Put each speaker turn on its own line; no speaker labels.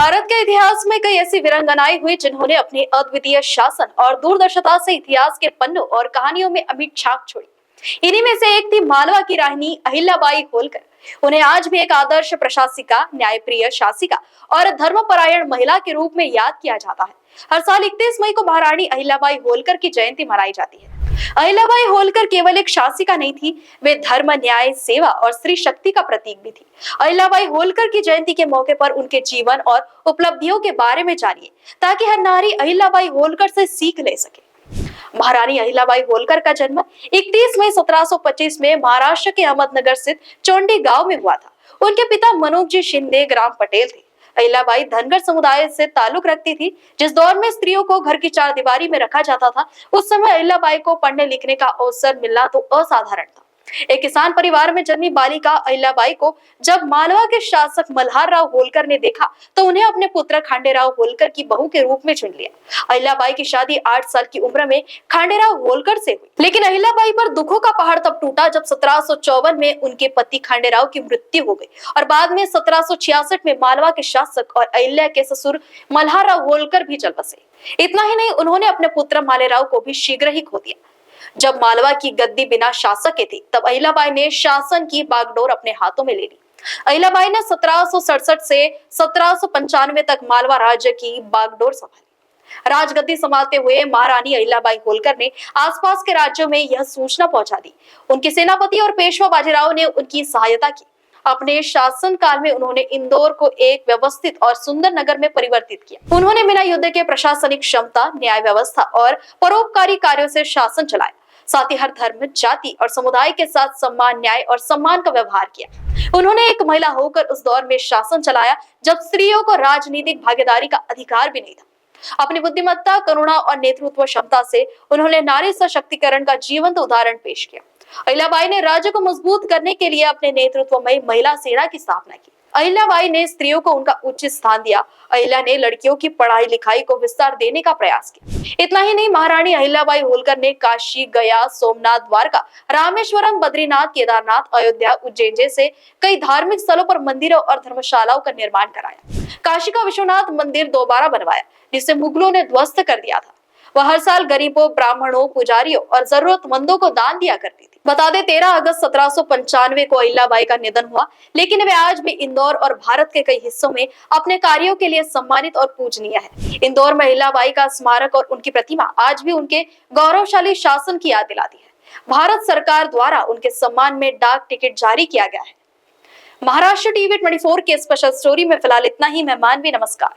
भारत के इतिहास में कई ऐसी वीरांगनाएं हुई जिन्होंने अपने अद्वितीय शासन और दूरदर्शिता से इतिहास के पन्नों और कहानियों में अमिट छाप छोड़ी। इन्हीं में से एक थी मालवा की रानी अहिल्याबाई होलकर। उन्हें आज भी एक आदर्श प्रशासिका, न्यायप्रिय शासिका और धर्मपरायण महिला के रूप में याद किया जाता है। हर साल 31 मई को महारानी अहिल्याबाई होलकर की जयंती मनाई जाती है। अहिल्याबाई होलकर केवल एक शासिका नहीं थी, वे धर्म, न्याय, सेवा और स्त्री शक्ति का प्रतीक भी थी। अहिल्याबाई होलकर की जयंती के मौके पर उनके जीवन और उपलब्धियों के बारे में जानिए, ताकि हर नारी अहिल्याबाई होलकर से सीख ले सके। महारानी अहिल्याबाई होलकर का जन्म 31 मई 1725 में महाराष्ट्र के अहमदनगर स्थित चोंडी गांव में हुआ था। उनके पिता मनोज शिंदे ग्राम पटेल थे। अहिल्याबाई धनगर समुदाय से ताल्लुक रखती थी। जिस दौर में स्त्रियों को घर की चारदीवारी में रखा जाता था, उस समय अहिल्याबाई को पढ़ने लिखने का अवसर मिलना तो असाधारण था। एक किसान परिवार में जन्मी बालिका अहिल्याबाई को जब मालवा के शासक मल्हार राव होलकर ने देखा तो उन्हें अपने पुत्र खांडेराव होलकर की बहू के रूप में चुन लिया। अहिल्याबाई की शादी 8 साल की उम्र में खांडेराव होलकर से हुई, लेकिन अहिल्याबाई पर दुखों का पहाड़ तब टूटा जब 1754 में उनके पति खांडेराव की मृत्यु हो गई और बाद में 1766 में मालवा के शासक और अहिल्या के ससुर मल्हार राव होलकर भी चल बसे। इतना ही नहीं, उन्होंने अपने पुत्र मालेराव को भी शीघ्र ही खो दिया। जब मालवा की गद्दी बिना शासक के थी, तब अहिल्याबाई ने शासन की बागडोर अपने हाथों में ले ली। अहिल्याबाई ने 1767 से 1795 तक मालवा राज्य की बागडोर संभाली। राजगद्दी संभालते हुए महारानी अहिल्याबाई होलकर ने आसपास के राज्यों में यह सूचना पहुंचा दी। उनके सेनापति और पेशवा बाजीराव ने उनकी सहायता की। अपने शासन काल में उन्होंने इंदौर को एक व्यवस्थित और सुंदर नगर में परिवर्तित किया। उन्होंने बिना युद्ध के प्रशासनिक क्षमता, न्याय व्यवस्था और परोपकारी कार्यों से शासन चलाया। साथ ही हर धर्म, जाति और समुदाय के साथ सम्मान, न्याय और सम्मान का व्यवहार किया। उन्होंने एक महिला होकर उस दौर में शासन चलाया जब स्त्रियों को राजनीतिक भागीदारी का अधिकार भी नहीं था। अपनी बुद्धिमत्ता, करुणा और नेतृत्व क्षमता से उन्होंने नारी सशक्तिकरण का जीवंत उदाहरण पेश किया। अहिल्याबाई ने राज्य को मजबूत करने के लिए अपने नेतृत्व में महिला सेना की स्थापना की। अहिल्याबाई ने स्त्रियों को उनका उचित स्थान दिया। अहिल्या ने लड़कियों की पढ़ाई लिखाई को विस्तार देने का प्रयास किया। इतना ही नहीं, महारानी अहिल्याबाई होलकर ने काशी, गया, सोमनाथ, द्वारका, रामेश्वरम, बद्रीनाथ, केदारनाथ, अयोध्या, उज्जैन जैसे कई धार्मिक स्थलों पर मंदिरों और धर्मशालाओं का निर्माण कराया। काशी का विश्वनाथ मंदिर दोबारा बनवाया, जिसे मुगलों ने ध्वस्त कर दिया था। वह हर साल गरीबों, ब्राह्मणों, पुजारियों और जरूरतमंदों को दान दिया करती थी। बता दें, 13 अगस्त 1795 को अहिल्याबाई का निधन हुआ, लेकिन वे आज भी इंदौर और भारत के कई हिस्सों में अपने कार्यों के लिए सम्मानित और पूजनीय है। इंदौर में अहिल्याबाई का स्मारक और उनकी प्रतिमा आज भी उनके गौरवशाली शासन की याद दिलाती है। भारत सरकार द्वारा उनके सम्मान में डाक टिकट जारी किया गया है। महाराष्ट्र टीवी 24 के स्पेशल स्टोरी में फिलहाल इतना ही। मैं मानवी, नमस्कार।